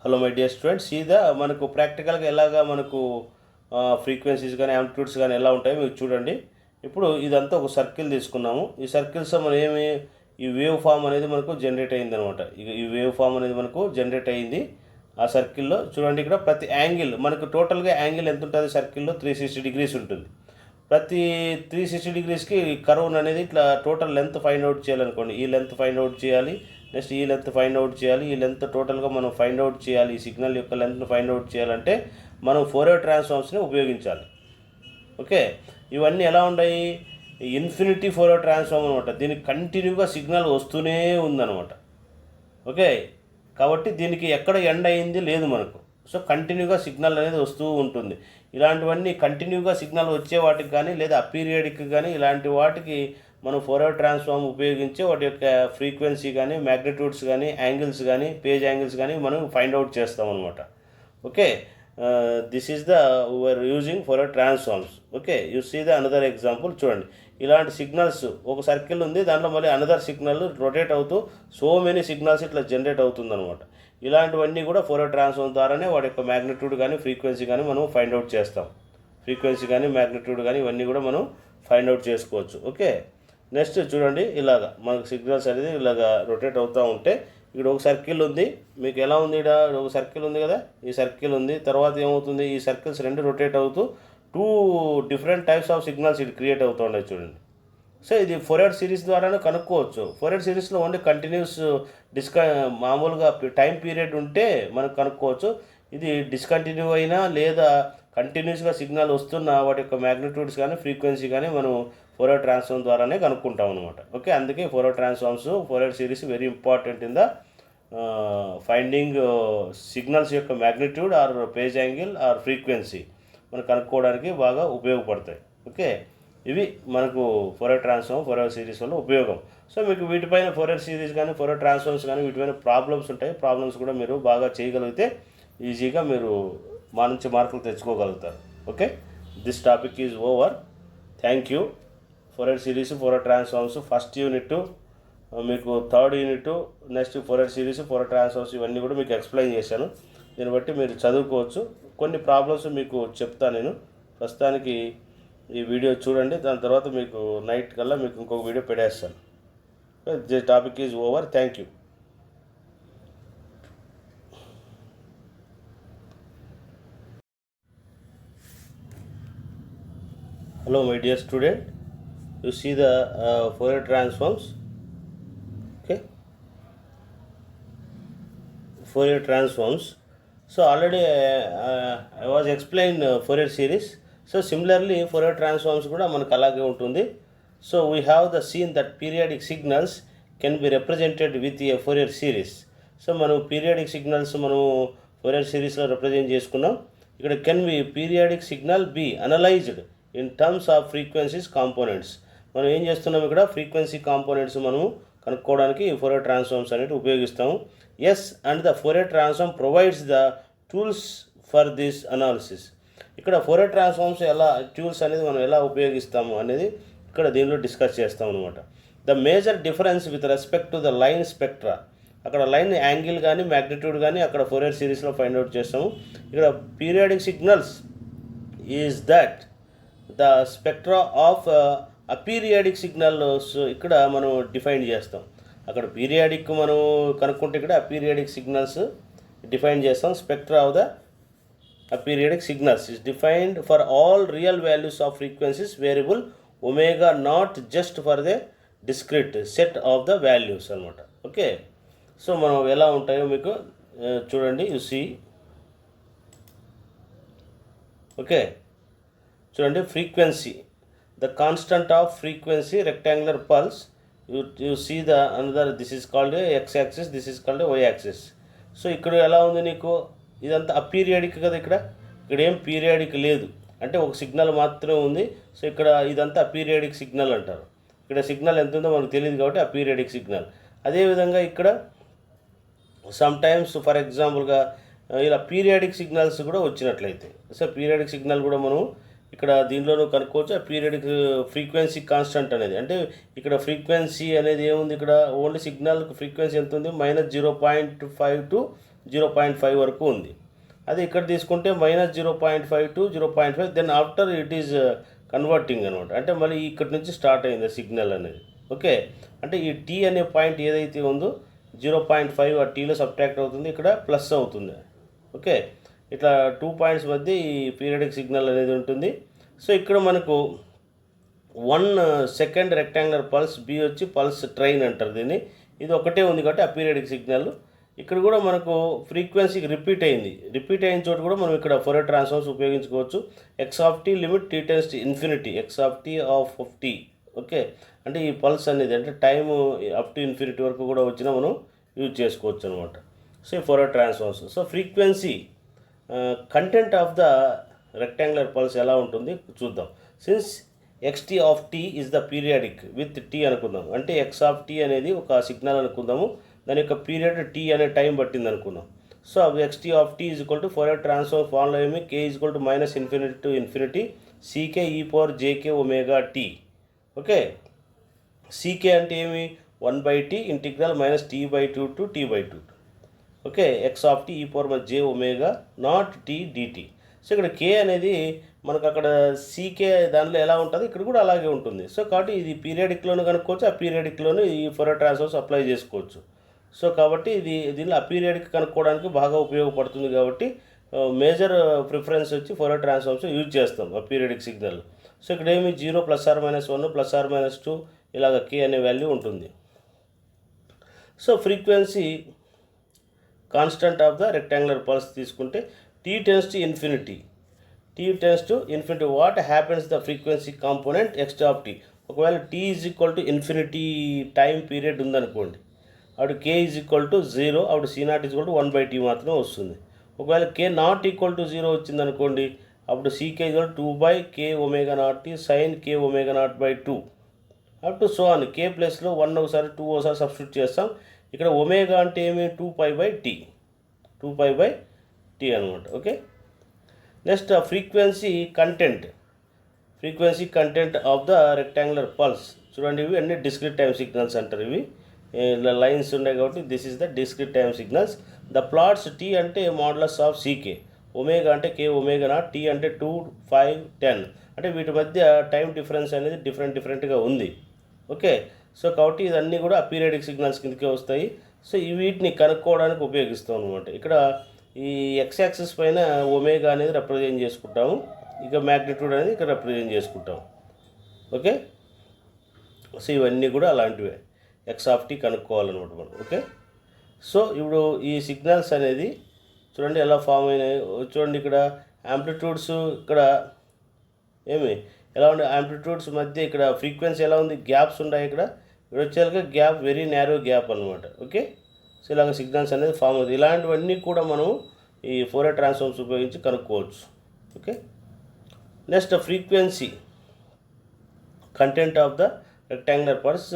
Hello my dear students, సీదా మనకు ప్రాక్టికల్గా ఎలాగా మనకు ఫ్రీక్వెన్సీస్ కానీ యాంప్లిట్యూడ్స్ కానీ ఎలా ఉంటాయో మీరు చూడండి. ఇప్పుడు ఇదంతా ఒక సర్కిల్ తీసుకున్నాము. ఈ సర్కిల్స్ మనం ఈ వేవ్ ఫామ్ అనేది మనకు జనరేట్ అయింది అనమాట. ఈ వేవ్ ఫామ్ అనేది మనకు జనరేట్ అయింది ఆ సర్కిల్లో. చూడండి, ఇక్కడ ప్రతి యాంగిల్ మనకు టోటల్గా యాంగిల్ ఎంత ఉంటుంది సర్కిల్లో? 360 డిగ్రీస్ ఉంటుంది. ప్రతి 360 డిగ్రీస్కి కర్వ్ అనేది ఇట్లా టోటల్ లెంత్ ఫైండ్ అవుట్ చేయాలనుకోండి. ఈ లెంత్ ఫైండ్ అవుట్ చేయాలి, నెక్స్ట్ ఈ లెంత్ ఫైండ్ అవుట్ చేయాలి, ఈ లెంత్ టోటల్గా మనం ఫైండ్ అవుట్ చేయాలి. ఈ సిగ్నల్ యొక్క లెంత్ను ఫైండ్ అవుట్ చేయాలంటే మనం ఫోరియర్ ట్రాన్స్ఫార్మ్స్ని ఉపయోగించాలి. ఓకే, ఇవన్నీ ఎలా ఉన్నాయి? ఇన్ఫినిటీ ఫోరియర్ ట్రాన్స్ఫార్మ్ అనమాట. దీనికి కంటిన్యూగా సిగ్నల్ వస్తూనే ఉందన్నమాట. ఓకే, కాబట్టి దీనికి ఎక్కడ ఎండ్ అయింది లేదు మనకు. సో కంటిన్యూగా సిగ్నల్ అనేది వస్తూ ఉంటుంది. ఇలాంటివన్నీ కంటిన్యూగా సిగ్నల్ వచ్చే వాటికి కానీ లేదా అపీరియాడిక్ కానీ ఇలాంటి వాటికి మనం ఫోరియర్ ట్రాన్స్ఫార్మ్ ఉపయోగించి వాటి యొక్క ఫ్రీక్వెన్సీ కానీ మ్యాగ్నిట్యూడ్స్ కానీ యాంగిల్స్ కానీ పేజ్ యాంగిల్స్ కానీ మనం ఫైండ్ అవుట్ చేస్తాం అనమాట. Okay, this is the we are using Fourier transforms. Okay, you see the another example. చూడండి, ఇలాంటి సిగ్నల్స్ ఒక సర్కిల్ ఉంది, దాంట్లో మళ్ళీ అనదర్ సిగ్నల్ రొటేట్ అవుతూ సో మెనీ సిగ్నల్స్ ఇట్లా జనరేట్ అవుతుందన్నమాట. ఇలాంటివన్నీ కూడా ఫోరియర్ ట్రాన్స్ఫార్మ్ ద్వారానే వాటి యొక్క మ్యాగ్నిట్యూడ్ కానీ ఫ్రీక్వెన్సీ కానీ మనం ఫైండ్ అవుట్ చేస్తాం. ఫ్రీక్వెన్సీ కానీ మ్యాగ్నిట్యూడ్ కానీ ఇవన్నీ కూడా మనం ఫైండ్ అవుట్ చేసుకోవచ్చు. ఓకే, నెక్స్ట్ చూడండి, ఇలాగా మనకు సిగ్నల్స్ అనేది ఇలాగా రొటేట్ అవుతూ ఉంటే ఇక్కడ ఒక సర్కిల్ ఉంది. మీకు ఎలా ఉంది? ఇక్కడ ఒక సర్కిల్ ఉంది కదా, ఈ సర్కిల్ ఉంది. తర్వాత ఏమవుతుంది? ఈ సర్కిల్స్ రెండు రొటేట్ అవుతూ 2 డిఫరెంట్ టైప్స్ ఆఫ్ సిగ్నల్స్ ఇది క్రియేట్ అవుతూ ఉన్నాయి చూడండి. సో ఇది ఫోరియర్ సిరీస్ ద్వారానే కనుక్కోవచ్చు. ఫోరియర్ సిరీస్లో ఓన్లీ కంటిన్యూస్ మామూలుగా టైం పీరియడ్ ఉంటే మనకు కనుక్కోవచ్చు. ఇది డిస్కంటిన్యూ అయినా లేదా కంటిన్యూస్గా సిగ్నల్ వస్తున్న వాటి యొక్క మ్యాగ్నిట్యూడ్స్ కానీ ఫ్రీక్వెన్సీ కానీ మనం ఫోరియర్ ట్రాన్స్ఫార్మ్ ద్వారానే కనుక్కుంటాం అనమాట. ఓకే, అందుకే Fourier transforms Fourier series very important in the finding signals యొక్క magnitude or phase angle or frequency మనం కనుక్కోవడానికి బాగా ఉపయోగపడతాయి. ఓకే, ఇవి మనకు ఫోరియర్ ట్రాన్స్ఫార్మ్ ఫోరియర్ సిరీస్ వల్ల ఉపయోగం. సో మీకు వీటిపైన ఫోరియర్ సిరీస్ కానీ ఫోరియర్ ట్రాన్స్ఫార్మ్స్ కానీ వీటిపైన ప్రాబ్లమ్స్ ఉంటాయి. ప్రాబ్లమ్స్ కూడా మీరు బాగా చేయగలిగితే ఈజీగా మీరు మా నుంచి మార్కులు తెచ్చుకోగలుగుతారు. Okay, this topic is over. Thank you. Fourier series Fourier transforms first unit మీకు, third unit next Fourier series Fourier transforms ఇవన్నీ కూడా మీకు ఎక్స్ప్లెయిన్ చేశాను. దీన్ని బట్టి మీరు చదువుకోవచ్చు. కొన్ని ప్రాబ్లమ్స్ మీకు చెప్తాను నేను. ప్రస్తుతానికి ఈ వీడియో చూడండి, దాని తర్వాత మీకు నైట్ కల్లా మీకు ఇంకొక వీడియో పెట్టేస్తాను. The topic is over. Thank you. Hello my dear student, you see the Fourier transforms. Okay, Fourier transforms. So already I was explained Fourier series. So similarly Fourier transforms కూడా మనకు అలాగే ఉంటుంది. So we have the seen that periodic signals can be represented with a Fourier series. So మనం periodic signals మనం Fourier series లో represent చేసుకున్నాం. ఇక్కడ can be periodic signal be analysed in terms of frequencies components. మనం ఏం చేస్తున్నాం? ఇక్కడ frequency components మనము కనుక్కోవడానికి ఈ ఫోరియర్ ట్రాన్స్ఫార్మ్స్ అనేవి ఉపయోగిస్తాము. Yes, and the Fourier transform provides the tools for this analysis. ఇక్కడ ఫోరియర్ ట్రాన్స్ఫార్మ్స్ ఎలా టూల్స్ అనేది మనం ఎలా ఉపయోగిస్తాము అనేది ఇక్కడ దీనిలో డిస్కస్ చేస్తాం అనమాట. The major difference with respect to the line spectra. అక్కడ లైన్ యాంగిల్ కానీ మ్యాగ్నిట్యూడ్ కానీ అక్కడ ఫోరియర్ సిరీస్లో ఫైండ్ అవుట్ చేస్తాము. ఇక్కడ periodic signals is that the spectra of aperiodic signals ఇక్కడ మనం డిఫైన్ చేస్తాం. అక్కడ పీరియాడిక్ మనం కనుక్కుంటే ఇక్కడ అపీరియాడిక్ సిగ్నల్స్ డిఫైన్ చేస్తాం. Spectra of the aperiodic signals is defined for all real values of frequencies variable omega, not just for the discrete set of the values అనమాట. Okay, so మనం ఎలా ఉంటాయో మీకు చూడండి. You see. ఓకే, చూడండి, frequency, the constant of frequency rectangular pulse. You see the another, this is called x axis, this is called y axis. So ఇక్కడ ఎలా ఉంది నీకు? ఇదంతా అపీరియాడిక్ కదా. ఇక్కడ ఏం పీరియాడిక్ లేదు, అంటే ఒక సిగ్నల్ మాత్రమే ఉంది. సో ఇక్కడ ఇదంతా అపీరియాడిక్ సిగ్నల్ అంటారు. ఇక్కడ సిగ్నల్ ఎంత ఉందో మనకు తెలియదు కాబట్టి అపీరియాడిక్ సిగ్నల్. అదేవిధంగా ఇక్కడ సమ్ టైమ్స్ ఫర్ ఎగ్జాంపుల్గా ఇలా పీరియాడిక్ సిగ్నల్స్ కూడా వచ్చినట్లయితే, సో పీరియాడిక్ సిగ్నల్ కూడా మనం ఇక్కడ దీనిలోనూ కనుక్కోవచ్చు. ఆ పీరియాడిక్ ఫ్రీక్వెన్సీ కాన్స్టెంట్ అనేది, అంటే ఇక్కడ ఫ్రీక్వెన్సీ అనేది ఏముంది? ఇక్కడ ఓన్లీ సిగ్నల్ ఫ్రీక్వెన్సీ ఎంత ఉంది? -0.5 to 0.5 వరకు ఉంది. అది ఇక్కడ తీసుకుంటే -0.5 to 0.5, then after it is converting అనమాట. అంటే మళ్ళీ ఇక్కడ నుంచి స్టార్ట్ అయింది సిగ్నల్ అనేది. ఓకే, అంటే ఈ టీ అనే పాయింట్ ఏదైతే ఉందో 0.5 ఆ టీలో సబ్ట్రాక్ట్ అవుతుంది, ఇక్కడ ప్లస్ అవుతుంది. ఓకే, ఇట్లా 2 పాయింట్స్ మధ్య ఈ పీరియడిక్ సిగ్నల్ అనేది ఉంటుంది. సో ఇక్కడ మనకు 1 సెకండ్ రెక్టాంగులర్ పల్స్, బి వచ్చి పల్స్ ట్రైన్ అంటారు దీన్ని. ఇది ఒకటే ఉంది కాబట్టి ఆ పీరియడిక్ సిగ్నల్. ఇక్కడ కూడా మనకు ఫ్రీక్వెన్సీకి రిపీట్ అయిన చోట కూడా మనం ఇక్కడ ఫోరియర్ ట్రాన్స్ఫార్మ్స్ ఉపయోగించుకోవచ్చు. X of t limit t tends to infinity, x of t of t. Okay, అంటే ఈ పల్స్ అనేది అంటే టైము అప్ టు ఇన్ఫినిటీ వరకు కూడా వచ్చినా మనం యూజ్ చేసుకోవచ్చు అనమాట. సో ఈ Fourier transforms. So frequency content of the rectangular pulse ఎలా ఉంటుంది చూద్దాం. Since x t of t is the periodic with t అనుకుందాం. అంటే ఎక్స్ ఆఫ్ టీ అనేది ఒక సిగ్నల్ అనుకుందాము, దాని యొక్క పీరియడ్ టీ అనే టైం పట్టింది అనుకున్నాం. So x t of t is equal to Fourier transform formula ఏమి, k is equal to -infinity to infinity c k e power j k omega t. Okay, c k అంటే ఏమి, 1/t integral -t/2 to t/2. Okay, x of t e power j omega naught t dt. So ఇక్కడ k అనేది మనకు అక్కడ CK దానిలో ఎలా ఉంటుంది, ఇక్కడ కూడా అలాగే ఉంటుంది. సో కాబట్టి ఇది పీరియాడిక్లోనే కనుక్కోవచ్చు, ఆ పీరియాడిక్లోనే ఈ ఫోరియర్ ట్రాన్స్ఫార్మ్స్ అప్లై చేసుకోవచ్చు. సో కాబట్టి దీనిలో అపీరియాడిక్ కనుక్కోవడానికి బాగా ఉపయోగపడుతుంది. కాబట్టి మేజర్ ప్రిఫరెన్స్ వచ్చి ఫోరియర్ ట్రాన్స్ఫార్మ్స్ యూజ్ చేస్తాం అపీరియాడిక్ సిగ్నల్. సో ఇక్కడ ఏమి 0 +or-1 +or-2 ఇలాగ కే అనే వాల్యూ ఉంటుంది. So frequency constant of the rectangular pulse తీసుకుంటే t tends to infinity, what happens the frequency component x of t. ఒకవేళ t is equal to infinity time period ఉందనుకోండి, అప్పుడు కే is equal to 0, అప్పుడు C0 is equal to 1/t మాత్రమే వస్తుంది. ఒకవేళ కే not equal to 0 వచ్చిందనుకోండి, అప్పుడు సీకే ఈజ్ ఈక్వల్ 2/k ఒమేగా0t సైన్ k ఒమేగా0/2 up to so on. K ప్లస్లో 1 ఒకసారి 2 ఒకసారి సబ్స్టిట్యూట్ చేస్తాం. ఇక్కడ ఒమేగా అంటే ఏమి, 2π/t అనమాట. Okay, next frequency content of the rectangular pulse. చూడండి, ఇవి అన్ని డిస్క్రీట్ టైమ్ సిగ్నల్స్ అంటారు. ఇవి ఇలా లైన్స్ ఉన్నాయి కాబట్టి this is the discrete time signals. The plots t అంటే మోడ్యులస్ ఆఫ్ సీకే, ఒమేగా అంటే కే ఒమేగా0, టీ అంటే 2, 5, 10. అంటే వీటి మధ్య టైం డిఫరెన్స్ అనేది డిఫరెంట్గా ఉంది. ఓకే, సో కాబట్టి ఇదన్నీ కూడా పీరియాడిక్ సిగ్నల్స్ కిందకే వస్తాయి. సో వీటిని కనుక్కోవడానికి ఉపయోగిస్తాం అనమాట. ఇక్కడ ఈ ఎక్స్ యాక్సిస్ పైన ఒమేగా అనేది రిప్రజెంట్ చేసుకుంటాము, ఇక మ్యాగ్నిట్యూడ్ అనేది ఇక్కడ రిప్రజెంట్ చేసుకుంటాం. ఓకే, సో ఇవన్నీ కూడా అలాంటివే ఎక్స్ ఆఫ్ టీ కనుక్కోవాలన్నమాట మనం. ఓకే, సో ఇప్పుడు ఈ సిగ్నల్స్ అనేది చూడండి ఎలా ఫామ్ అయినాయి. చూడండి ఇక్కడ యాంప్లిట్యూడ్స్, ఇక్కడ ఏమి ఎలా ఉండే యాంప్లిట్యూడ్స్ మధ్య ఇక్కడ ఫ్రీక్వెన్సీ ఎలా ఉంది, గ్యాప్స్ ఉన్నాయి. ఇక్కడ వచ్చేలాగా గ్యాప్ వెరీ నేరో గ్యాప్ అనమాట. ఓకే, సో ఇలాగ సిగ్నల్స్ అనేది ఫామ్ అవుతుంది. ఇలాంటివన్నీ కూడా మనం ఈ ఫోరియర్ ట్రాన్స్ఫార్మ్స్ ఉపయోగించి కనుక్కోవచ్చు. Okay, next frequency content of the rectangular pulse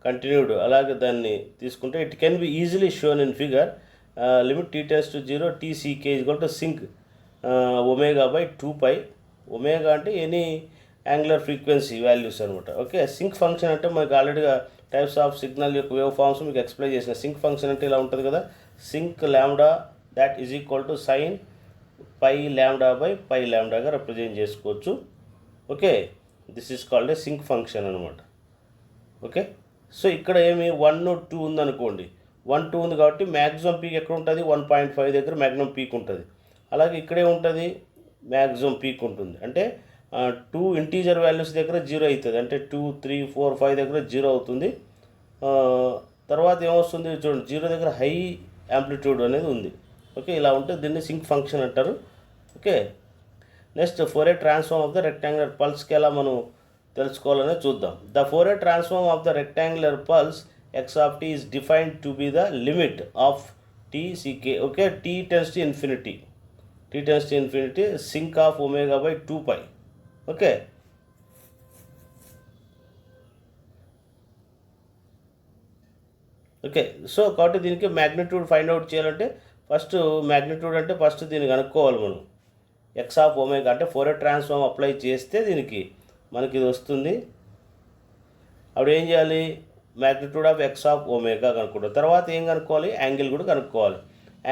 continued. అలాగే దాన్ని తీసుకుంటే it can be easily shown in figure. Limit t tends to 0 TCK is equal to sinc ఒమేగా/2π. ఒమేగా అంటే ఎనీ యాంగులర్ ఫ్రీక్వెన్సీ వాల్యూస్ అనమాట. Okay, sinc function అంటే మనకు ఆల్రెడీగా types of signal యొక్క వేవ్ ఫార్మ్స్ మీకు ఎక్స్ప్లెయిన్ చేసిన. సింక్ ఫంక్షన్ అంటే ఇలా ఉంటుంది కదా, sinc lambda that is equal to sine π/π represent చేసుకోవచ్చు. Okay, this is called a sinc function అనమాట. ఓకే, సో ఇక్కడ ఏమి 1, 2 ఉందనుకోండి, 1, 2 ఉంది కాబట్టి మ్యాక్సిమం పీక్ ఎక్కడ ఉంటుంది, 1.5 దగ్గర మ్యాక్సిమం పీక్ ఉంటుంది. అలాగే ఇక్కడే ఉంటుంది, మ్యాక్సిమం పీక్ ఉంటుంది. అంటే 2 ఇంటీజర్ వాల్యూస్ దగ్గర 0 అవుతుంది, అంటే 2, 3, 4, 5 దగ్గర 0 అవుతుంది. తర్వాత ఏమొస్తుంది చూడండి, 0 దగ్గర హై యాంప్లిట్యూడ్ అనేది ఉంది. ఓకే, ఇలా ఉంటే దీన్ని సింక్ ఫంక్షన్ అంటారు. Okay, next Fourier transform of the rectangular పల్స్కి ఎలా మనం తెలుసుకోవాలని చూద్దాం. The Fourier transform of the rectangular pulse x of t is defined to be the limit of TCK. Okay, t tends to infinity sinc of ఒమేగా/2π. Okay, okay, so కాబట్టి దీనికి magnitude find out చేయాలంటే first magnitude అంటే first దీన్ని కనుక్కోవాలి మనం. X of omega అంటే Fourier transform apply చేస్తే దీనికి మనకి ఇది వస్తుంది. అప్పుడు ఏం చేయాలి, magnitude of x of omega కనుక్కుంటాం. తర్వాత ఏం కనుక్కోవాలి, యాంగిల్ కూడా కనుక్కోవాలి.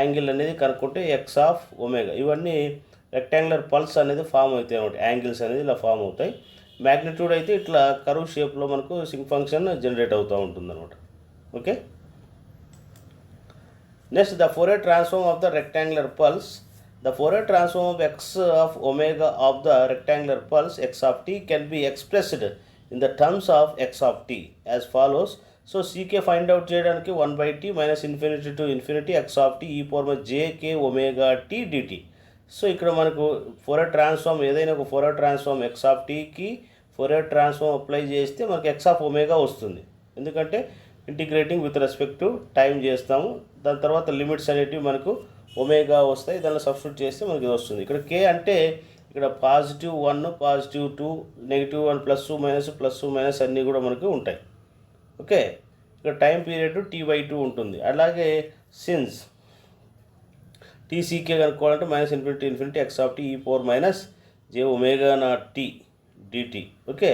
యాంగిల్ అనేది కనుక్కుంటే ఎక్స్ ఆఫ్ ఒమేగా. ఇవన్నీ రెక్టాంగులర్ పల్స్ అనేది ఫామ్ అవుతాయి అన్నమాట. యాంగిల్స్ అనేది ఇలా ఫామ్ అవుతాయి. మ్యాగ్నిట్యూడ్ అయితే ఇట్లా కర్వ్ షేప్లో మనకు సింక్ ఫంక్షన్ జనరేట్ అవుతూ ఉంటుంది అనమాట. Okay, next the Fourier transform of the rectangular pulse. The Fourier transform of x of omega of the rectangular pulse x of t can be expressed in the terms of x of t as follows. So ck find out చేయడానికి 1/t minus infinity to infinity x of t e power jk omega t dt. So ఇక్కడ మనకు Fourier transform ఏదైనా ఒక Fourier transform x of tకి Fourier transform apply చేస్తే మనకు x of omega వస్తుంది. ఎందుకంటే integrating with respect to time చేస్తాము. దాని తర్వాత లిమిట్స్ అనేటివి మనకు ఒమేగా వస్తాయి. దానిలో సబ్స్టిట్యూట్ చేస్తే మనకి ఇది వస్తుంది. ఇక్కడ కే అంటే ఇక్కడ +1 +2 -1 ప్లస్ మైనస్ అన్నీ కూడా మనకు ఉంటాయి. ఓకే, ఇక్కడ టైం పీరియడ్ t/2 ఉంటుంది. అలాగే since టీసీకే కనుక్కోవాలంటే -∞ x of t e power j omega naught t dt. Okay,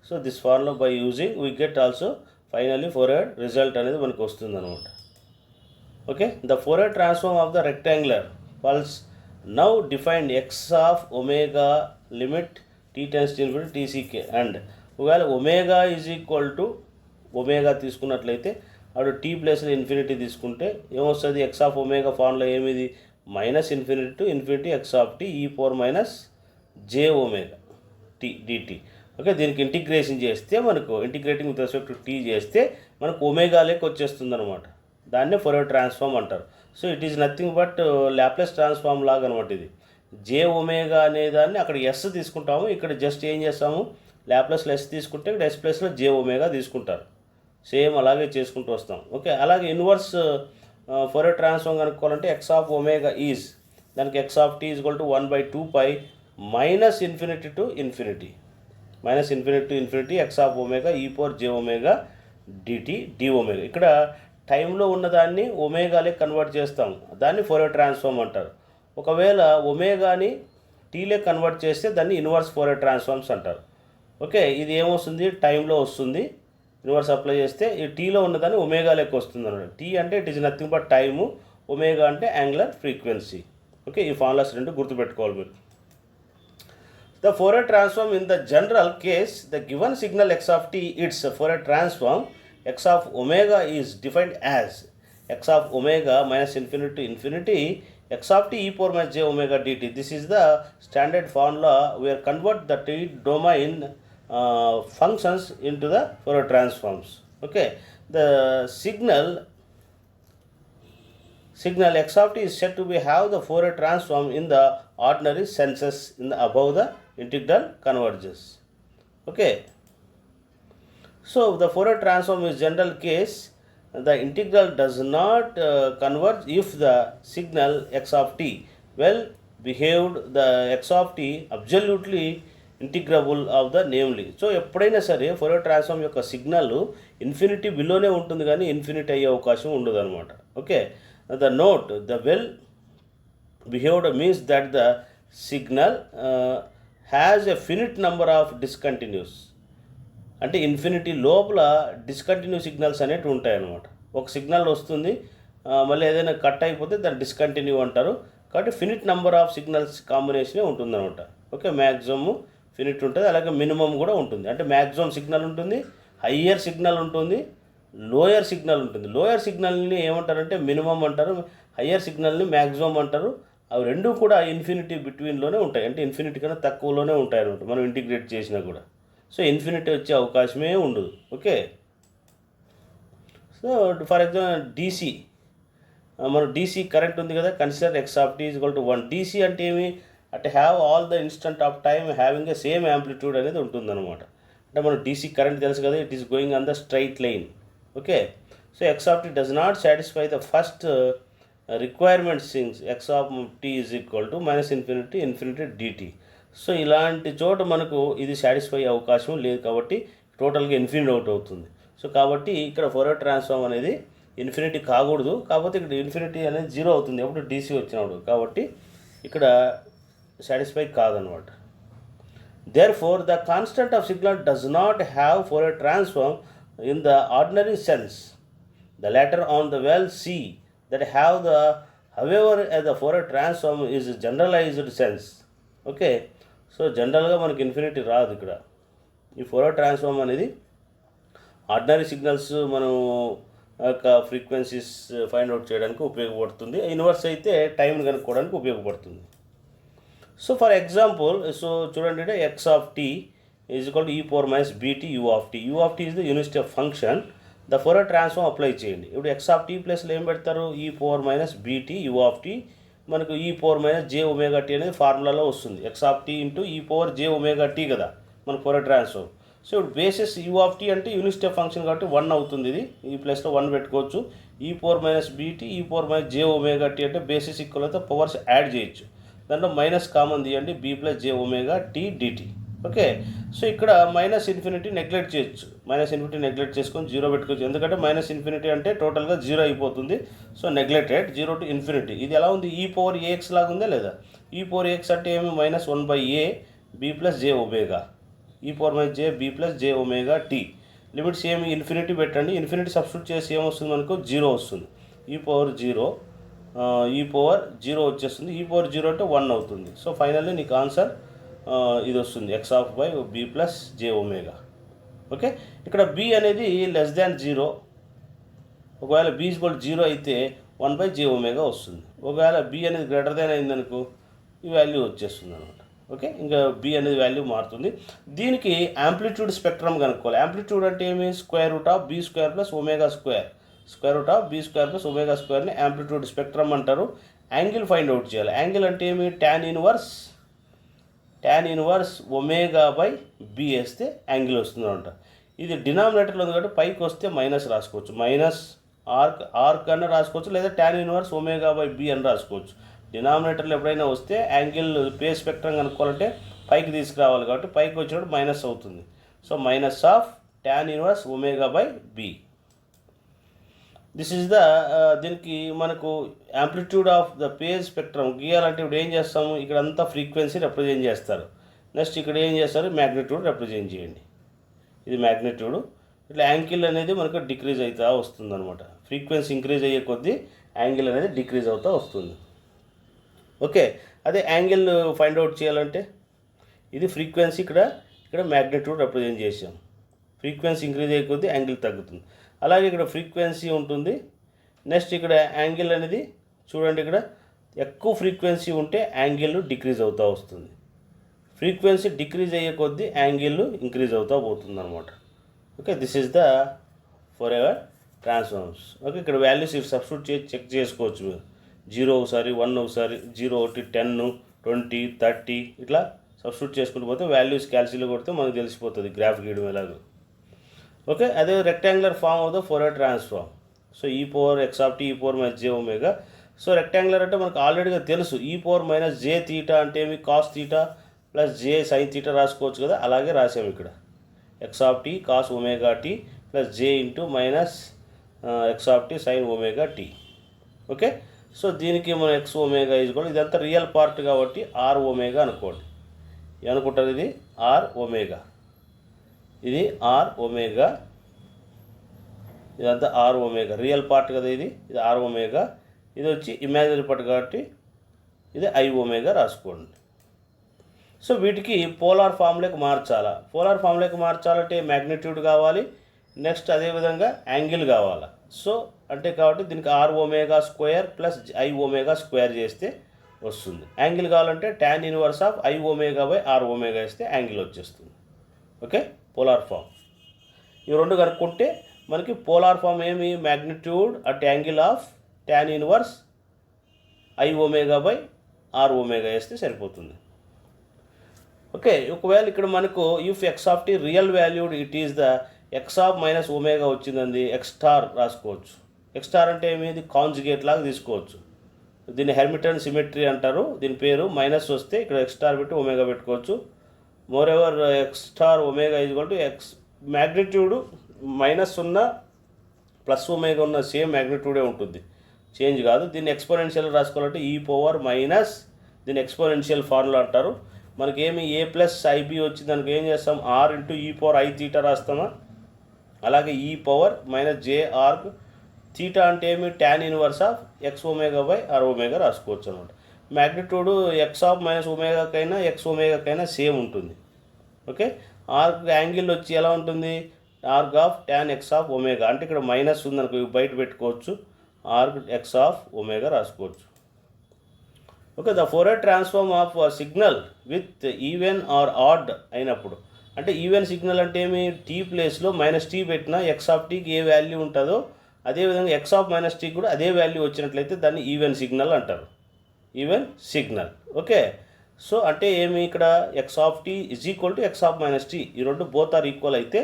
so this formula by using we get also finally Fourier result అనేది మనకు వస్తుంది అనమాట. Okay, the Fourier transform of the rectangular pulse now defined x of omega limit t tends to infinity tck and ఒకవేళ omega is equal to omega తీసుకున్నట్లయితే అప్పుడు tea ప్లస్లో infinity తీసుకుంటే ఏమొస్తుంది? ఎక్స్ ఆఫ్ ఒమేగా ఫార్ములా ఏమిది? -∞ to ∞ x of t e power j omega t dt. Okay, దీనికి integration చేస్తే మనకు integrating with respect to t చేస్తే మనకు ఒమేగా లెక్క వచ్చేస్తుంది అనమాట. దాన్నే ఫోరియర్ ట్రాన్స్ఫార్మ్ అంటారు. So it is nothing but Laplace transform లాగా అనమాట. ఇది జే ఒమేగా అనే దాన్ని అక్కడ ఎస్ తీసుకుంటాము, ఇక్కడ జస్ట్ ఏం చేస్తాము లాప్లేస్లో ఎస్ తీసుకుంటే ఇక్కడ ఎస్ ప్లస్లో జే ఒమేగా తీసుకుంటారు. సేమ్ అలాగే చేసుకుంటూ వస్తాం. ఓకే, అలాగే ఇన్వర్స్ ఫోరియర్ ట్రాన్స్ఫార్మ్ కనుక్కోవాలంటే ఎక్స్ ఆఫ్ ఒమేగా ఈజ్ దానికి x of t is equal to 1/2π -∞ to ∞ x of omega e power j omega dt d omega. ఇక్కడ టైంలో ఉన్నదాన్ని ఒమేగాలే కన్వర్ట్ చేస్తాం, దాన్ని ఫోరియర్ ట్రాన్స్ఫార్మ్ అంటారు. ఒకవేళ ఒమేగాని టీలే కన్వర్ట్ చేస్తే దాన్ని ఇన్వర్స్ ఫోరియర్ ట్రాన్స్ఫార్మ్స్ అంటారు. ఓకే, ఇది ఏమొస్తుంది? టైంలో వస్తుంది. ఇన్వర్స్ అప్లై చేస్తే ఈ టీలో ఉన్నదాన్ని ఒమేగా లెక్క వస్తుంది అన్నమాట. టీ అంటే it is nothing but time, omega అంటే యాంగులర్ ఫ్రీక్వెన్సీ. ఓకే, ఈ ఫార్ములాస్ రెండు గుర్తుపెట్టుకోవాలి మీరు. The Fourier transform in the general case, the given signal x of t, its Fourier transform x of omega is defined as x of omega -∞ to ∞ x of t e power j omega dt. This is the standard formula where convert the t domain functions into the Fourier transforms. Okay, the signal x of t is said to be have the Fourier transform in the ordinary senses in the above the integral converges. Okay, so the Fourier transform is general case. The integral does not converge if the signal x of t well behaved, the x of t absolutely integrable of the namely. So ఎప్పుడైనా సరే Fourier transform యొక్క signal infinity బిలోనే ఉంటుంది కానీ infinity అయ్యే అవకాశం ఉండదు అనమాట. Okay, the note the well behaved means that the signal has a finite number of discontinuous. అంటే ఇన్ఫినిటీ లోపల డిస్కంటిన్యూ సిగ్నల్స్ అనేవి ఉంటాయన్నమాట. ఒక సిగ్నల్ వస్తుంది, మళ్ళీ ఏదైనా కట్ అయిపోతే దాన్ని డిస్కంటిన్యూ అంటారు. కాబట్టి ఫినిట్ నెంబర్ ఆఫ్ సిగ్నల్స్ కాంబినేషనే ఉంటుందన్నమాట. ఓకే, మ్యాక్సిమమ్ ఫినిట్ ఉంటుంది, అలాగే మినిమం కూడా ఉంటుంది. అంటే మ్యాక్సిమం సిగ్నల్ ఉంటుంది, హయ్యర్ సిగ్నల్ ఉంటుంది, లోయర్ సిగ్నల్ ఉంటుంది. లోయర్ సిగ్నల్ని ఏమంటారంటే మినిమం అంటారు, హయ్యర్ సిగ్నల్ని మ్యాక్సిమం అంటారు. అవి రెండు కూడా ఇన్ఫినిటీ బిట్వీన్లోనే ఉంటాయి, అంటే ఇన్ఫినిటీ కన్నా తక్కువలోనే ఉంటాయి అనమాట మనం ఇంటిగ్రేట్ చేసినా కూడా. సో ఇన్ఫినిటీ వచ్చే అవకాశమే ఉండదు. Okay, so for example DC, మన డీసీ కరెంట్ ఉంది కదా, consider x of t is equal to 1. DC అంటే ఏమి అంటే have all the instant of time having a same amplitude అనేది ఉంటుందన్నమాట. అంటే మన డీసీ కరెంట్ తెలుసు కదా, it is going on the straight line. Okay, so x of t does not satisfy the first requirement since x of t is equal to -∞ dt. So ఇలాంటి చోట మనకు ఇది సాటిస్ఫై అవకాశం లేదు కాబట్టి టోటల్గా ఇన్ఫినిట్ అవుట్ అవుతుంది. సో కాబట్టి ఇక్కడ ఫోరియర్ ట్రాన్స్ఫార్మ్ అనేది ఇన్ఫినిటీ కాకూడదు, కాకపోతే ఇక్కడ ఇన్ఫినిటీ అనేది 0 అవుతుంది ఎప్పుడు డీసీ వచ్చినప్పుడు, కాబట్టి ఇక్కడ సాటిస్ఫై కాదనమాట. Therefore, the constant of signal does not have Fourier transform in the ordinary sense. The latter on the well C that have the however as the Fourier transform is generalised sense. Okay, so జనరల్గా మనకి infinity రాదు ఇక్కడ. ఈ Fourier transform అనేది ordinary signals మనం యొక్క frequencies find out చేయడానికి ఉపయోగపడుతుంది. ఇన్వర్స్ అయితే టైంని కనుక్కోవడానికి ఉపయోగపడుతుంది. సో ఫర్ ఎగ్జాంపుల్, సో చూడండి, అంటే x of t is equal to e power minus b t u of t. U of t is the unit step function. The Fourier transform apply చేయండి. ఇప్పుడు ఎక్స్ ఆఫ్ టీ ప్లస్లో ఏం పెడతారు? E power minus b t u of t. మనకు e power minus j omega t అనేది ఫార్ములాలో వస్తుంది. X of t into e power j omega t కదా మన ఫోరియర్ ట్రాన్స్ఫార్మ్. సో ఇప్పుడు బేసిస్ యూ ఆఫ్ టీ అంటే యూనిట్ స్టెప్ ఫంక్షన్ కాబట్టి 1 అవుతుంది. ఇది ఈ ప్లస్లో 1 పెట్టుకోవచ్చు. E power minus b t e power minus j omega t అంటే బేసిస్ ఈక్వల్ అయితే పవర్స్ యాడ్ చేయొచ్చు. దాంట్లో మైనస్ కామన్ తీయండి, b plus j omega t d t. Okay, so ఇక్కడ మైనస్ ఇన్ఫినిటీ నెగ్లెక్ట్ చేయొచ్చు. మైనస్ ఇన్ఫినిటీ నెగ్లెక్ట్ చేసుకొని 0 పెట్టుకోవచ్చు. ఎందుకంటే మైనస్ ఇన్ఫినిటీ అంటే టోటల్గా 0 అయిపోతుంది. So neglected 0 to infinity. ఇది ఎలా ఉంది? ఈ పవర్ ఏఎక్స్ లాగా ఉందా లేదా? ఈ పవర్ ఏఎక్స్ అంటే ఏమి? Minus 1/a b plus j omega. E power minus j b plus j omega t. Limits ఏమి? ఇన్ఫినిటీ పెట్టండి. ఇన్ఫినిటీ సబ్స్టిట్యూట్ చేసి ఏమొస్తుంది మనకు? 0 వస్తుంది. ఈ పవర్ 0, ఈ పవర్ 0 వచ్చేస్తుంది. ఈ పవర్ 0 అంటే 1 అవుతుంది. సో ఫైనల్లీ నీకు ఆన్సర్ ఇది వస్తుంది, x of by b plus j omega. Okay, ఇక్కడ బీ అనేది లెస్ దాన్ 0. ఒకవేళ బీ ఈక్వల్ 0 అయితే 1/జే ఒమేగా వస్తుంది. ఒకవేళ బీ అనేది గ్రేటర్ దాన్ అయిందనుకో ఈ వాల్యూ వచ్చేస్తుంది అనమాట. ఓకే, ఇంకా బీ అనేది వాల్యూ మారుతుంది. దీనికి యాంప్లిట్యూడ్ స్పెక్ట్రమ్ కనుక్కోవాలి. యాంప్లిట్యూడ్ అంటే ఏమి? Square root of b square plus omega square. Square root of b square plus omega స్క్వేర్ని యాంప్లిట్యూడ్ స్పెక్ట్రమ్ అంటారు. యాంగిల్ ఫైండ్ అవుట్ చేయాలి. యాంగిల్ అంటే ఏమి? Tan inverse omega by b వేస్తే యాంగిల్ వస్తుంది అనమాట. ఇది డినామినేటర్లో ఉంది కాబట్టి పైకి వస్తే మైనస్ రాసుకోవచ్చు. మైనస్ ఆర్క్ అన్న రాసుకోవచ్చు, లేదా tan inverse omega by b అని రాసుకోవచ్చు. డినామినేటర్లు ఎప్పుడైనా వస్తే యాంగిల్ పే స్పెక్ట్రమ్ కనుక్కోవాలంటే పైకి తీసుకురావాలి కాబట్టి పైకి వచ్చినప్పుడు మైనస్ అవుతుంది. So minus of tan inverse omega by b. This is the దీనికి మనకు amplitude of the phase spectrum గీయాలంటే ఇప్పుడు ఏం చేస్తాము? ఇక్కడ అంతా ఫ్రీక్వెన్సీ రిప్రజెంట్ చేస్తారు. నెక్స్ట్ ఇక్కడ ఏం చేస్తారు? మ్యాగ్నిట్యూడ్ రిప్రజెంట్ చేయండి. ఇది మ్యాగ్నిట్యూడ్. ఇట్లా యాంగిల్ అనేది మనకు డిక్రీజ్ అవుతూ వస్తుంది అనమాట. ఫ్రీక్వెన్సీ ఇంక్రీజ్ అయ్యే కొద్దీ యాంగిల్ అనేది డిక్రీజ్ అవుతూ వస్తుంది. ఓకే, అదే యాంగిల్ ఫైండ్ అవుట్ చేయాలంటే ఇది ఫ్రీక్వెన్సీ, ఇక్కడ మ్యాగ్నిట్యూడ్ రిప్రజెంట్ చేసాం. ఫ్రీక్వెన్సీ ఇంక్రీజ్ అయ్యే కొద్దీ యాంగిల్ తగ్గుతుంది. అలాగే ఇక్కడ ఫ్రీక్వెన్సీ ఉంటుంది. నెక్స్ట్ ఇక్కడ యాంగిల్ అనేది చూడండి, ఇక్కడ ఎక్కువ ఫ్రీక్వెన్సీ ఉంటే యాంగిల్ డిక్రీజ్ అవుతూ వస్తుంది. ఫ్రీక్వెన్సీ డిక్రీజ్ అయ్యే కొద్దీ యాంగిల్ ఇంక్రీజ్ అవుతూ పోతుంది అనమాట. Okay, this is the Fourier transforms. Okay, ఇక్కడ వాల్యూస్ సబ్స్టిట్యూట్ చేసి చెక్ చేసుకోవచ్చు మీరు. 0 ఒకసారి, 1 ఒకసారి, 0 ఒకటి, 10, 20, 30 ఇట్లా సబ్స్టిట్యూట్ చేసుకుంటూ పోతే వాల్యూస్ క్యాల్సిలో కొడితే మనకు తెలిసిపోతుంది గ్రాఫ్ గీయడం ఎలాగో. ఓకే, అదే rectangular form of the Fourier transform. So e power x of t e power minus j omega. So rectangular అంటే మనకు ఆల్రెడీగా తెలుసు. ఈ పవర్ మైనస్ జే తీటా అంటే ఏమి? Cos theta plus j sine theta రాసుకోవచ్చు కదా, అలాగే రాసాము ఇక్కడ. X of t cos omega t plus j into minus x of t sine omega t. Okay, so దీనికి మనం ఎక్స్ ఒమేగా ఈజ్కోవాలి. ఇదంతా రియల్ పార్ట్ కాబట్టి ఆర్ ఒమేగా అనుకోండి. ఏమనుకుంటారు? ఇది ఆర్ ఒమేగా, ఇది ఆర్ ఒమేగా, ఇదంతా ఆర్ ఒమేగా. రియల్ పార్ట్ కదా ఇది ఆర్ ఒమేగా. ఇది వచ్చి ఇమాజినరీ పార్ట్ కాబట్టి ఇది ఐ ఒమేగా రాసుకోండి. సో వీటికి పోలార్ ఫామ్లోకి మార్చాలా? పోలార్ ఫామ్లోకి మార్చాలంటే మ్యాగ్నిట్యూడ్ కావాలి, నెక్స్ట్ అదేవిధంగా యాంగిల్ కావాలా. సో అంటే కాబట్టి దీనికి r omega square plus i omega square చేస్తే వస్తుంది. యాంగిల్ కావాలంటే tan inverse of i omega by r omega వేస్తే యాంగిల్ వచ్చేస్తుంది. Okay, polar form. ఈ రెండు కనుక్కుంటే మనకి పోలార్ ఫామ్ ఏమి? Magnitude at angle of tan inverse i omega by r omega వేస్తే సరిపోతుంది. ఓకే, ఒకవేళ ఇక్కడ మనకు if x of t real valued it is the x of minus omega వచ్చిందండి, ఎక్స్ స్టార్ రాసుకోవచ్చు. ఎక్స్ స్టార్ అంటే ఏమి? ఇది కాంజుగేట్ లాగా తీసుకోవచ్చు. దీన్ని హెర్మిటన్ సిమెట్రీ అంటారు. దీని పేరు మైనస్ వస్తే ఇక్కడ ఎక్స్ స్టార్ పెట్టి ఒమేగా పెట్టుకోవచ్చు. Moreover x star omega equal to x magnitude minus ఉన్న ప్లస్ ఒమేగా ఉన్న సేమ్ మ్యాగ్నిట్యూడే ఉంటుంది, చేంజ్ కాదు. దీన్ని ఎక్స్పోనెన్షియల్ రాసుకోవాలంటే ఈ పవర్ మైనస్, దీన్ని ఎక్స్పోనెన్షియల్ ఫార్ములా అంటారు. మనకేమి ఏ ప్లస్ ఐబి వచ్చింది దానికి ఏం చేస్తాం? R into e power i theta రాస్తామా? అలాగే e power minus j arc theta అంటే ఏమి tan inverse of x omega by r omega రాసుకోవచ్చు అనమాట. మ్యాగ్నిట్యూడ్ ఎక్స్ ఆఫ్ మైనస్ ఒమేగాకైనా ఎక్స్ ఒమేగాకైనా సేమ్ ఉంటుంది. ఓకే, ఆర్క్ యాంగిల్ వచ్చి ఎలా ఉంటుంది, arc of tan x of omega అంటే ఇక్కడ మైనస్ ఉందనుకో బయట పెట్టుకోవచ్చు, ఆర్క్ ఎక్స్ ఆఫ్ ఒమేగా రాసుకోవచ్చు. Okay, the Fourier transform of signal with even or odd అయినప్పుడు, అంటే ఈవెన్ సిగ్నల్ అంటే ఏమి, టీ ప్లేస్లో -t పెట్టినా ఎక్స్ ఆఫ్ టీకి ఏ వాల్యూ ఉంటుందో అదేవిధంగా ఎక్స్ ఆఫ్ -t కూడా అదే వాల్యూ వచ్చినట్లయితే దాన్ని ఈవెన్ సిగ్నల్ అంటారు, ఈవెన్ సిగ్నల్. ఓకే, సో అంటే ఏమి ఇక్కడ x of t is equal to x of -t, ఈ రెండు బోత్ ఆర్ ఈక్వల్ అయితే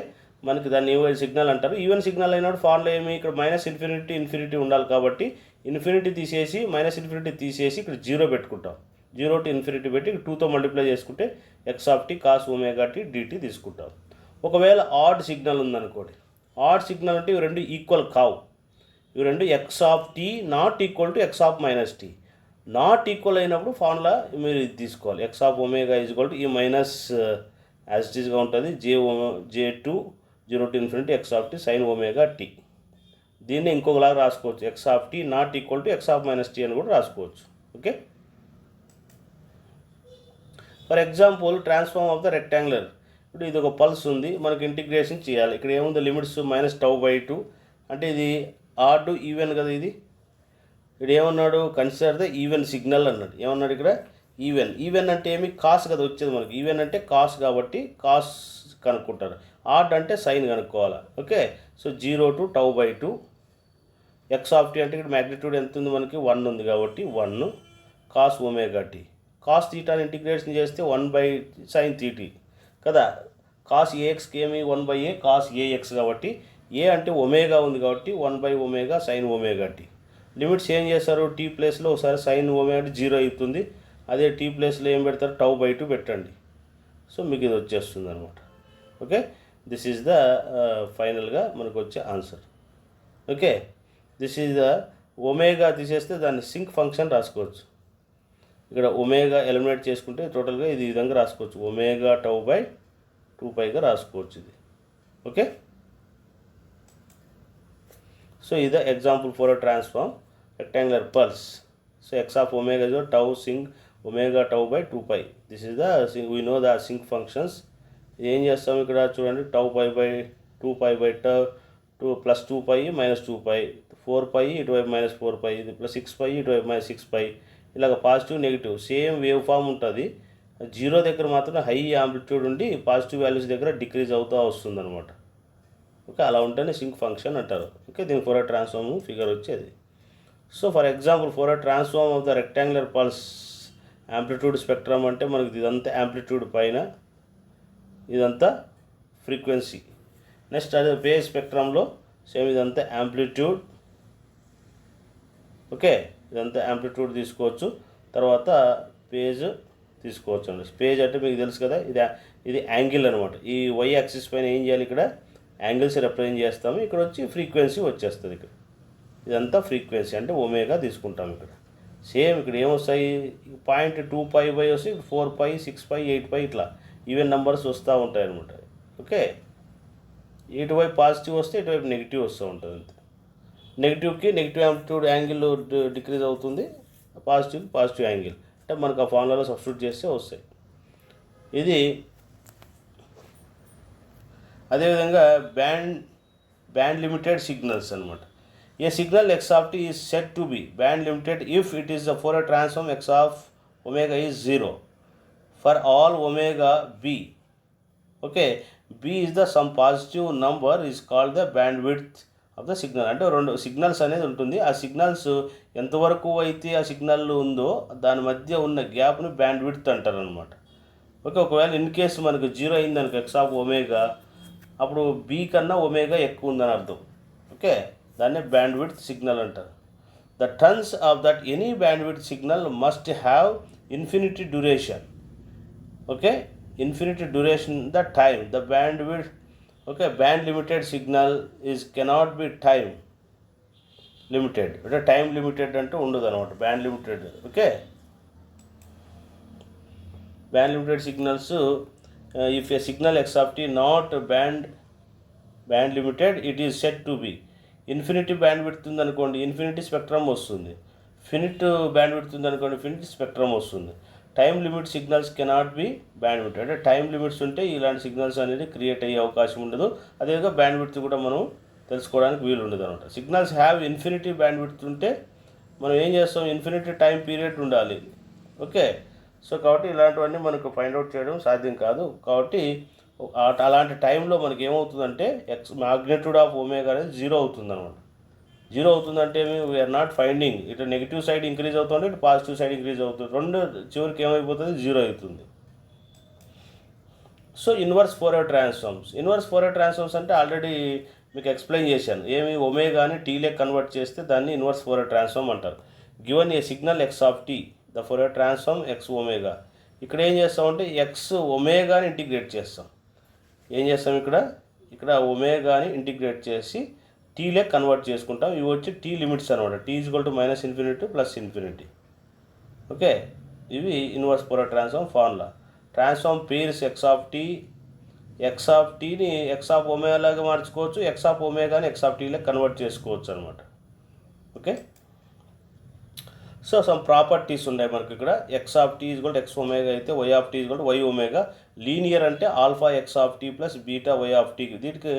మనకి దాన్ని ఈవెన్ సిగ్నల్ అంటారు. ఈవెన్ సిగ్నల్ అయినప్పుడు ఫార్ములా ఏమి, ఇక్కడ -∞ ఉండాలి కాబట్టి ఇన్ఫినిటీ తీసేసి -∞ తీసేసి ఇక్కడ 0 పెట్టుకుంటాం, 0 to ∞ పెట్టి 2తో మల్టిప్లై చేసుకుంటే x of t cos omega t dt తీసుకుంటాం. ఒకవేళ ఆడ్ సిగ్నల్ ఉందనుకోండి, ఆడ్ సిగ్నల్ అంటే ఇవి రెండు ఈక్వల్ కావు, ఇవి రెండు x of t not equal to x of -t, not equal అయినప్పుడు ఫార్ములా మీరు ఇది తీసుకోవాలి, x of omega is equal to ఈ మైనస్ యాజ్ ఇట్ ఈస్గా ఉంటుంది J2 0 to ∞ x of t sine omega t. దీన్ని ఇంకొకలాగా రాసుకోవచ్చు, x of t not equal to x of -t అని కూడా రాసుకోవచ్చు. Okay, for example transform of the rectangular, ఇప్పుడు ఇది ఒక పల్స్ ఉంది, మనకి ఇంటిగ్రేషన్ చేయాలి. ఇక్కడ ఏముంది లిమిట్స్ -τ/2, అంటే ఇది ఆడ్ ఈవెన్ కదా, ఇది ఇక్కడ ఏమన్నాడు, కన్సిడర్ ద ఈవెన్ సిగ్నల్ అన్నాడు. ఏమన్నాడు ఇక్కడ ఈవెన్, ఈవెన్ అంటే ఏమి, కాస్ కదా వచ్చేది మనకి, ఈవెన్ అంటే కాస్ కాబట్టి కాస్ కనుక్కుంటారు, ఆడ్ అంటే సైన్ కనుక్కోవాలి. Okay, so 0 to τ/2 x of t అంటే ఇక్కడ మ్యాగ్నిట్యూడ్ ఎంత ఉంది మనకి 1 ఉంది కాబట్టి 1 కాస్ ఒమేగా టీ, కాస్ థీటాని ఇంటిగ్రేషన్ చేస్తే 1/sin థీటీ కదా, కాస్ ఏఎక్స్కి ఏమి 1/a కాస్ ఏఎక్స్ కాబట్టి ఏ అంటే ఒమేగా ఉంది కాబట్టి 1/ω సైన్ ఒమేగా టీ. లిమిట్స్ ఏం చేస్తారు, టీ ప్లేస్లో ఒకసారి సైన్ ఒమేగా 0 అవుతుంది, అదే టీ ప్లేస్లో ఏం పెడతారు, τ/2 పెట్టండి, సో మీకు ఇది వచ్చేస్తుంది అనమాట. ఓకే, దిస్ ఈజ్ ద ఫైనల్గా మనకు వచ్చే answer. Okay, this is the omega తీసేస్తే దాన్ని సింక్ ఫంక్షన్ రాసుకోవచ్చు, ఇక్కడ ఒమేగా ఎలిమినేట్ చేసుకుంటే టోటల్గా ఇది విధంగా రాసుకోవచ్చు, ఒమేగా τ/2πగా రాసుకోవచ్చు ఇది. ఓకే, సో ఇది example for a transform rectangular pulse. So x of omega is tau sinc omega τ/2π, this is the we know the sinc functions. ఏం చేస్తాం ఇక్కడ చూడండి, τ/2π/2 ప్లస్ 2π -2π, 4π ఇటువైపు -4π, ఇది ప్లస్ 6π ఇటువైపు -6π, ఇలాగ positive negative same wave form ఉంటుంది. 0 దగ్గర మాత్రం హై యాంప్లిట్యూడ్ ఉండి పాజిటివ్ వాల్యూస్ దగ్గర డిక్రీజ్ అవుతూ వస్తుంది అనమాట. ఓకే, అలా ఉంటేనే సింక్ ఫంక్షన్ అంటారు. ఓకే, దీని ఫోరియర్ ట్రాన్స్ఫార్మ్ ఫిగర్ వచ్చేది. So for example Fourier transform of the rectangular pulse amplitude spectrum అంటే మనకి ఇదంతా యాంప్లిట్యూడ్ పైన, ఇదంతా ఫ్రీక్వెన్సీ. నెక్స్ట్ అదే ఫేజ్ స్పెక్ట్రంలో సేమ్ ఇదంతా యాంప్లిట్యూడ్. ఓకే, ఇదంతా యాంప్లిట్యూడ్ తీసుకోవచ్చు, తర్వాత పేజ్ తీసుకోవచ్చు అండి. పేజ్ అంటే మీకు తెలుసు కదా, ఇది యాంగిల్ అనమాట. ఈ వై యాక్సిస్ పైన ఏం చేయాలి, ఇక్కడ యాంగిల్స్ రిప్రజెంట్ చేస్తాము, ఇక్కడ వచ్చి ఫ్రీక్వెన్సీ వచ్చేస్తుంది. ఇక్కడ ఇదంతా ఫ్రీక్వెన్సీ అంటే ఒమేగా తీసుకుంటాం. ఇక్కడ సేమ్ ఇక్కడ ఏమొస్తాయి, 0.2π వస్తే 4π 6π 8π ఇట్లా ఈవెన్ నెంబర్స్ వస్తూ ఉంటాయి అనమాట. ఓకే, ఇటువైపు పాజిటివ్ వస్తే ఇటువైపు నెగిటివ్ వస్తూ ఉంటుంది. అంతే, నెగిటివ్కి నెగిటివ్ యాంప్లిట్యూడ్ యాంగిల్ డిక్రీజ్ అవుతుంది, పాజిటివ్ యాంగిల్ అంటే మనకు ఆ ఫార్ములాలో సబ్స్టిట్యూట్ చేస్తే వస్తాయి. ఇది అదేవిధంగా బ్యాండ్ లిమిటెడ్ సిగ్నల్స్ అనమాట. A signal x of t is set to be band limited if it is the Fourier transform x of omega is 0 for all omega b. Okay, b is the some positive number is called the bandwidth of the signal. అంటే రెండు signals అనేది ఉంటుంది, ఆ signals ఎంతవరకు అయితే ఆ signal ఉందో దాని మధ్య ఉన్న గ్యాప్ని బ్యాండ్ విడ్త్ అంటారు అనమాట. ఓకే, ఒకవేళ ఇన్ కేసు మనకు 0 అయిందనుకో ఎక్స్ ఆఫ్ ఒమేగా, అప్పుడు బి కన్నా ఒమేగా ఎక్కువ ఉందని అర్థం. ఓకే, దాన్నే బ్యాండ్ విడ్త్ సిగ్నల్ అంటారు. The turns of that any band width signal must have infinity duration. Okay, infinity duration the time the bandwidth. Okay, band limited signal is cannot be time limited, అంటే time limited అంటే ఉండదు అనమాట, band limited. Okay, band limited signals if a signal x of t not band limited it is said to be infinity bandwidth ఉందనుకోండి infinity spectrum వస్తుంది, finite bandwidth ఉందనుకోండి finite spectrum వస్తుంది. Time limit signals cannot be bandwidth, అంటే time limits ఉంటే ఇలాంటి signals అనేది create అయ్యే అవకాశం ఉండదు. అదేవిధంగా బ్యాండ్ విడ్త్ కూడా మనం తెలుసుకోవడానికి వీలు ఉండదు అనమాట. Signals have infinity band width ఉంటే మనం ఏం చేస్తాం, ఇన్ఫినిటీ టైం పీరియడ్ ఉండాలి. ఓకే, సో కాబట్టి ఇలాంటివన్నీ మనకు ఫైండ్ అవుట్ చేయడం సాధ్యం కాదు. కాబట్టి అలాంటి టైంలో మనకి ఏమవుతుందంటే మాగ్నిట్యూడ్ ఆఫ్ ఒమేగా అనేది 0 అవుతుంది అనమాట. 0 అవుతుందంటే వీఆర్ నాట్ ఫైండింగ్, ఇటు నెగిటివ్ సైడ్ ఇంక్రీజ్ అవుతుంది, ఇటు పాజిటివ్ సైడ్ ఇంక్రీజ్ అవుతుంది, రెండు చివరికి ఏమైపోతుంది 0 అవుతుంది. సో ఇన్వర్స్ ఫోరియర్ ట్రాన్స్ఫార్మ్స్ అంటే ఆల్రెడీ మీకు ఎక్స్ప్లెయిన్ చేశాను. ఏమి ఒమేగాని టీలే కన్వర్ట్ చేస్తే దాన్ని ఇన్వర్స్ ఫోరియర్ ట్రాన్స్ఫార్మ్ అంటారు. Given a signal x of t, the Fourier transform x omega. ఇక్కడ ఏం చేస్తామంటే ఎక్స్ ఒమేగాని ఇంటిగ్రేట్ చేస్తాం. ఏం చేస్తాం ఇక్కడ ఒమేగాని ఇంటిగ్రేట్ చేసి టీలే కన్వర్ట్ చేసుకుంటాం. ఇవి వచ్చి టీ లిమిట్స్ అనమాట. T equal to -∞ +∞. ఓకే, ఇవి inverse Fourier transform formula. Transform pairs x of టీని ఎక్స్ ఆఫ్ ఒమేగాలాగా మార్చుకోవచ్చు, ఎక్స్ ఆఫ్ ఒమేగాని ఎక్స్ ఆఫ్ టీలే కన్వర్ట్ చేసుకోవచ్చు అనమాట. ఓకే, సో సమ్ ప్రాపర్టీస్ ఉన్నాయి మనకి ఇక్కడ. X of t equal to x omega అయితే y of t equal to y omega. Linear అంటే alpha x of t plus beta y of t. దీనికి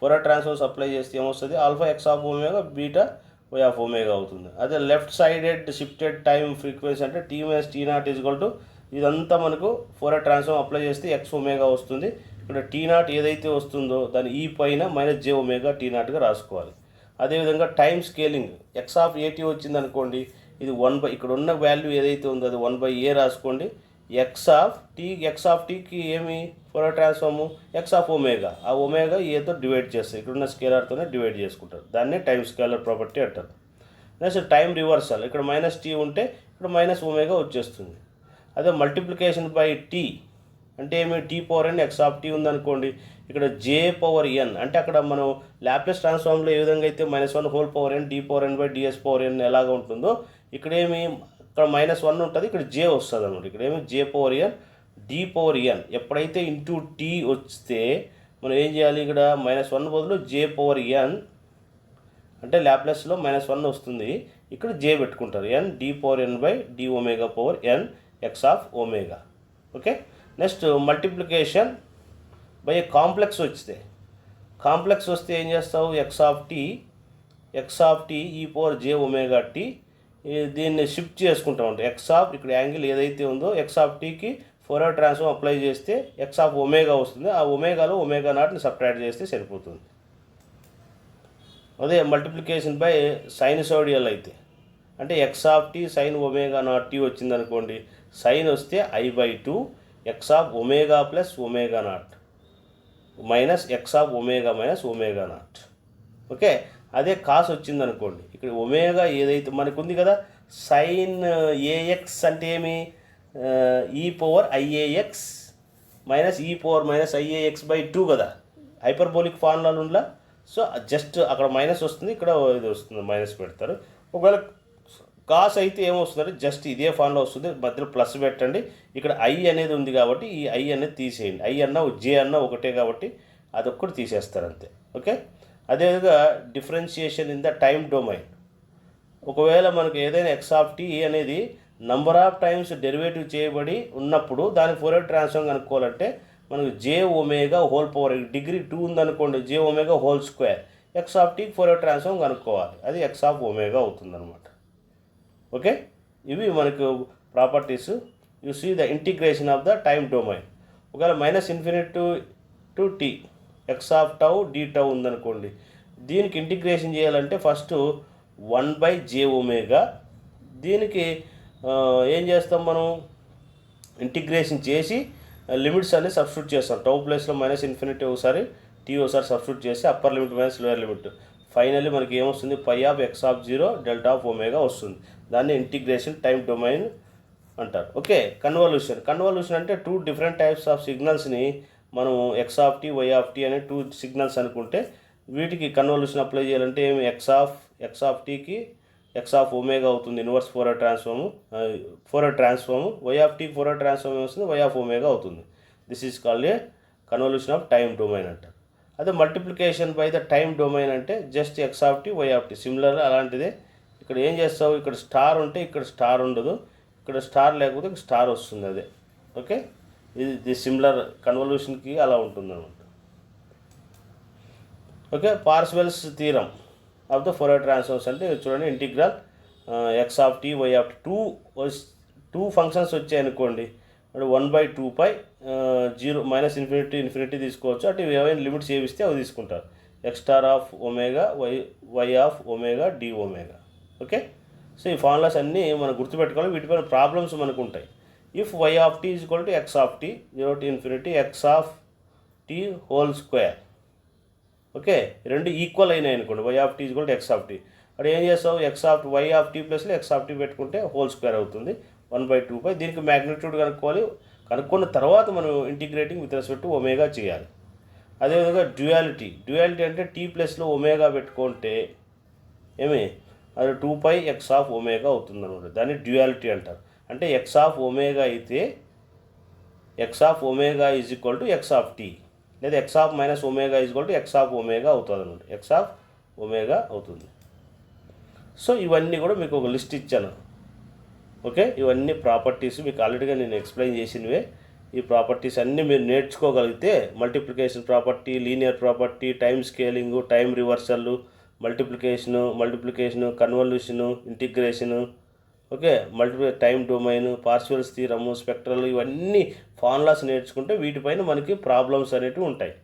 Fourier transforms apply చేస్తే ఏమొస్తుంది, alpha x of omega beta y of omega అవుతుంది. అదే left sided shifted time frequency అంటే t minus t naught equal to, ఇదంతా మనకు Fourier transform apply చేస్తే x omega వస్తుంది. ఇక్కడ టీ నాట్ ఏదైతే వస్తుందో దాని ఈ పైన -j ఒమేగా టీ నాట్గా రాసుకోవాలి. అదేవిధంగా టైం స్కేలింగ్ ఎక్స్ ఆఫ్ ఏటీ వచ్చింది అనుకోండి, ఇది 1/, ఇక్కడ ఉన్న వాల్యూ ఏదైతే ఉందో అది 1/a రాసుకోండి. ఎక్స్ ఆఫ్ టీకి ఏమి Fourier transform x of omega, ఆ ఒమేగా ఏతో డివైడ్ చేస్తారు, ఇక్కడున్న స్కేలర్తోనే డివైడ్ చేసుకుంటారు, దాన్నే టైం స్కేలర్ ప్రాపర్టీ అంటారు. నెక్స్ట్ టైం రివర్సల్, ఇక్కడ -t ఉంటే ఇక్కడ -ఒమేగా వచ్చేస్తుంది. అదే మల్టిప్లికేషన్ బై టీ అంటే ఏమి, t⁴n ఎక్స్ ఆఫ్ టీ ఉందనుకోండి, ఇక్కడ j⁴n అంటే అక్కడ మనం లాప్లేస్ ట్రాన్స్ఫార్మ్లో ఏ విధంగా అయితే -1n d⁴n/ds⁴n ఎలాగ ఉంటుందో ఇక్కడేమి ఇక్కడ -1 ఉంటుంది, ఇక్కడ j వస్తుంది అనమాట. ఇక్కడేమి j⁴n d⁴n. ఎప్పుడైతే ఇంటూ టీ వస్తే మనం ఏం చేయాలి, ఇక్కడ -1 బదులు j⁴n అంటే లాప్లేస్లో -1 వస్తుంది, ఇక్కడ j పెట్టుకుంటారు, n d⁴n/d⁴n X of omega. Okay, next multiplication by complex వస్తే ఏం చేస్తావు, ఎక్స్ ఆఫ్ టీ e⁻j⁻t, దీన్ని షిఫ్ట్ చేసుకుంటా ఉంటాం. ఇక్కడ యాంగిల్ ఏదైతే ఉందో ఎక్స్ ఆఫ్ టీకి ఫోరియర్ ట్రాన్స్ఫార్మ్ అప్లై చేస్తే ఎక్స్ ఆఫ్ ఒమేగా వస్తుంది, ఆ ఒమేగాలో ఒమేగా నాట్ని సబ్ట్రాక్ట్ చేస్తే సరిపోతుంది. అదే మల్టిప్లికేషన్ బై సైనసోడియల్ అయితే అంటే x of t sign ω0t వచ్చిందనుకోండి, సైన్ వస్తే I/2 x of omega plus ω0 minus x of omega minus ω0. Okay, అదే కాస్ వచ్చిందనుకోండి, ఇక్కడ ఒమేగా ఏదైతే మనకు ఉంది కదా, సైన్ ఏఎక్స్ అంటే ఏమి, e⁻IAX మైనస్ e⁻−IAX/2 కదా, హైపర్బోలిక్ ఫార్ములాలు ఉండలా. సో జస్ట్ అక్కడ మైనస్ వస్తుంది, ఇక్కడ ఇది వస్తుంది, మైనస్ పెడతారు. ఒకవేళ కాస్ అయితే ఏమొస్తుందంటే జస్ట్ ఇదే ఫార్ములా వస్తుంది, మధ్యలో ప్లస్ పెట్టండి. ఇక్కడ ఐ అనేది ఉంది కాబట్టి ఈ ఐ అనేది తీసేయండి, ఐ అన్న జే అన్న ఒకటే కాబట్టి అదొక్కటి తీసేస్తారు అంతే. ఓకే, అదేవిధంగా differentiation in the time domain. ఒకవేళ మనకు ఏదైనా ఎక్స్ ఆఫ్ టీ అనేది నంబర్ ఆఫ్ టైమ్స్ డెరివేటివ్ చేయబడి ఉన్నప్పుడు దాని ఫోరియర్ ట్రాన్స్ఫార్మ్ కనుక్కోవాలంటే మనకు j⁻⁴ డిగ్రీ 2 ఉందనుకోండి, j⁻² ఎక్స్ ఆఫ్ టీకి ఫోరియర్ ట్రాన్స్ఫార్మ్ కనుక్కోవాలి, అది ఎక్స్ ఆఫ్ ఒమేగా అవుతుంది అనమాట. ఓకే, ఇవి మనకు properties. You see the integration of the time domain. ఒకవేళ -∞ to t x of tau d tau ఉందనుకోండి, దీనికి ఇంటిగ్రేషన్ చేయాలంటే ఫస్ట్ 1/j⁻, దీనికి ఏం చేస్తాం మనం, ఇంటిగ్రేషన్ చేసి లిమిట్స్ అన్ని సబ్స్టిట్యూట్ చేస్తాం. టౌ ప్లేస్లో -∞ ఒకసారి t ఒకసారి సబ్స్టిట్యూట్ చేసి upper limit minus lower limit, finally మనకి ఏమొస్తుంది, π(x0) δ వస్తుంది. దాన్ని ఇంటిగ్రేషన్ టైం డొమైన్ అంటారు. ఓకే, కన్వల్యూషన్ అంటే 2 డిఫరెంట్ టైప్స్ ఆఫ్ సిగ్నల్స్ని మనం x of t y of t అనే 2 సిగ్నల్స్ అనుకుంటే వీటికి కన్వల్యూషన్ అప్లై చేయాలంటే ఏమి, ఎక్స్ ఆఫ్ టీకి ఎక్స్ ఆఫ్ ఒమేగా అవుతుంది, inverse Fourier transform. Y of టీకి ఫోరియర్ ట్రాన్స్ఫార్మ్ వస్తుంది, వై ఆఫ్ ఒమేగా అవుతుంది. This is called a convolution of time domain అంటారు. అదే multiplication by the time domain అంటే just x of t y of t similar అలాంటిదే. ఇక్కడ ఏం చేస్తావు, ఇక్కడ స్టార్ ఉంటే ఇక్కడ స్టార్ ఉండదు, ఇక్కడ స్టార్ లేకపోతే ఇక్కడ స్టార్ వస్తుంది. అదే ఓకే, ఇది సిమిలర్ కన్వల్యూషన్కి అలా ఉంటుంది అనమాట. Okay, Parseval's theorem of the Fourier transforms అంటే చూడండి, integral x of t y of t two functions వచ్చాయనుకోండి, అంటే 1/2π 0 -∞ తీసుకోవచ్చు. అటు ఏమైనా లిమిట్స్ ఏవిస్తే అవి తీసుకుంటారు. X star of omega y of omega d omega. Okay, so ఈ ఫార్ములాస్ అన్నీ మనం గుర్తుపెట్టుకోవాలి, వీటిపైన ప్రాబ్లమ్స్ మనకు ఉంటాయి. If y of t is equal to x of t 0 to ∞ x of t whole square. Okay, రెండు ఈక్వల్ అయినాయి అనుకోండి, y of t is equal to x of t. అక్కడ ఏం చేస్తావు, x of y of t ప్లస్లో x of t పెట్టుకుంటే whole square అవుతుంది 1/2π. దీనికి మ్యాగ్నిట్యూడ్ కనుక్కున్న తర్వాత మనం integrating with respect to omega చేయాలి. అదేవిధంగా డ్యూయాలిటీ అంటే టీ ప్లస్లో ఒమేగా పెట్టుకుంటే అది 2π ఎక్స్ ఆఫ్ ఒమేగా అవుతుంది అనమాట. దాన్ని డ్యూయాలిటీ అంటారు. అంటే ఎక్స్ ఆఫ్ ఒమేగా అయితే x of omega is equal to x of t, లేదా x of minus omega is equal to x of omega అవుతుంది అనమాట. ఎక్స్ ఆఫ్ ఒమేగా అవుతుంది. సో ఇవన్నీ కూడా మీకు ఒక లిస్ట్ ఇచ్చాను. ఓకే, ఇవన్నీ ప్రాపర్టీస్ మీకు ఆల్రెడీగా నేను ఎక్స్ప్లెయిన్ చేసినవే. ఈ ప్రాపర్టీస్ అన్నీ మీరు నేర్చుకోగలిగితే multiplication property, linear property, time scaling, time reversal, multiplication, convolution, integration, okay, time domain, Parseval's theorem, spectral, ఇవన్నీ ఫార్ములాస్ నేర్చుకుంటే వీటిపైన మనకి ప్రాబ్లమ్స్ అనేవి ఉంటాయి.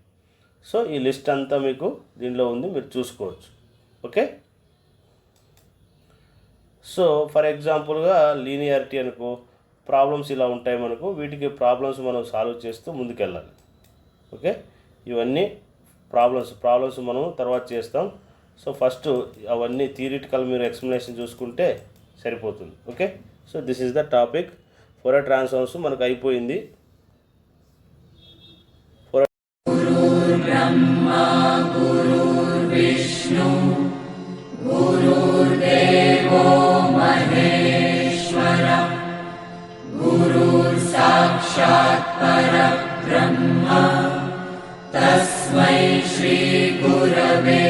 సో ఈ లిస్ట్ అంతా మీకు దీనిలో ఉంది, మీరు చూసుకోవచ్చు. ఓకే, సో ఫర్ ఎగ్జాంపుల్గా లీనియారిటీ అనుకో, ప్రాబ్లమ్స్ ఇలా ఉంటాయి మనకు, వీటికి ప్రాబ్లమ్స్ మనం సాల్వ్ చేస్తూ ముందుకెళ్ళాలి. ఓకే, ఇవన్నీ ప్రాబ్లమ్స్ మనం తర్వాత చేస్తాం. సో ఫస్ట్ అవన్నీ థియరిటికల్ మీరు ఎక్స్ప్లెనేషన్ చూసుకుంటే సరిపోతుంది. Okay, so this is the topic. Fourier transforms మనకు అయిపోయింది. బ్రహ్మ గురుర్ విష్ణు గురుర్దేవో మహేశ్వర గురుర్ సాక్షాత్ పరబ్రహ్మ తస్మై శ్రీ గురవే